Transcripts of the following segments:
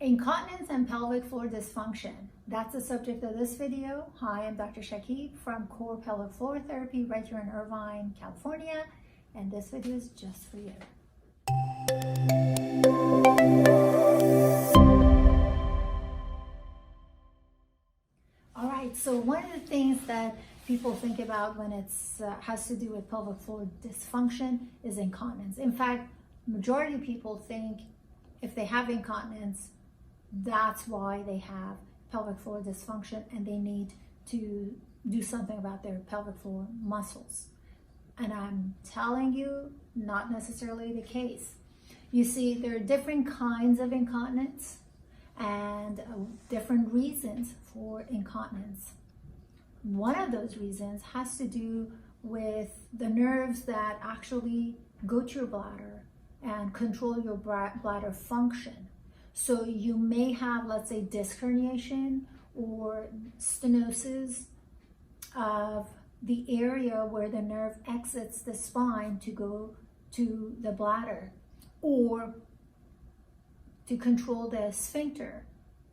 Incontinence and pelvic floor dysfunction. That's the subject of this video. Hi, I'm Dr. Shakib from Core Pelvic Floor Therapy right here in Irvine, California. And this video is just for you. All right, so one of the things that people think about when it's has to do with pelvic floor dysfunction is incontinence. In fact, majority of people think if they have incontinence, that's why they have pelvic floor dysfunction and they need to do something about their pelvic floor muscles. And I'm telling you, not necessarily the case. You see, there are different kinds of incontinence and different reasons for incontinence. One of those reasons has to do with the nerves that actually go to your bladder and control your bladder function. So you may have, let's say, disc herniation or stenosis of the area where the nerve exits the spine to go to the bladder, or to control the sphincter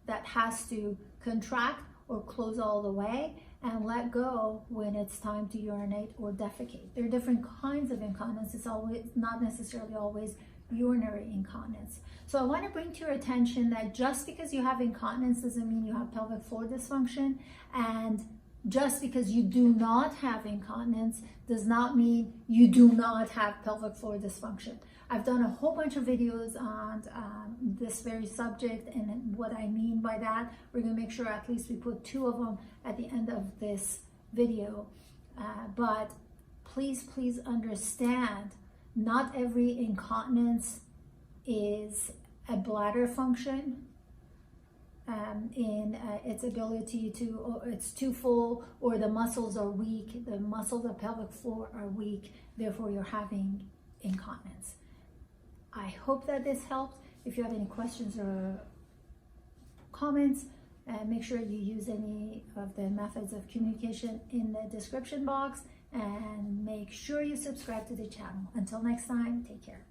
that has to contract or close all the way and let go when it's time to urinate or defecate. There are different kinds of incontinence. It's always not necessarily always urinary incontinence. So I want to bring to your attention that just because you have incontinence doesn't mean you have pelvic floor dysfunction, and just because you do not have incontinence does not mean you do not have pelvic floor dysfunction. I've done a whole bunch of videos on this very subject and what I mean by that. We're going to make sure at least we put 2 of them at the end of this video. But please understand, not every incontinence is a bladder function in its ability to, or it's too full, or the muscles are weak, the muscles of pelvic floor are weak, therefore you're having incontinence. I hope that this helped. If you have any questions or comments, make sure you use any of the methods of communication in the description box, and make sure you subscribe to the channel. Until next time, take care.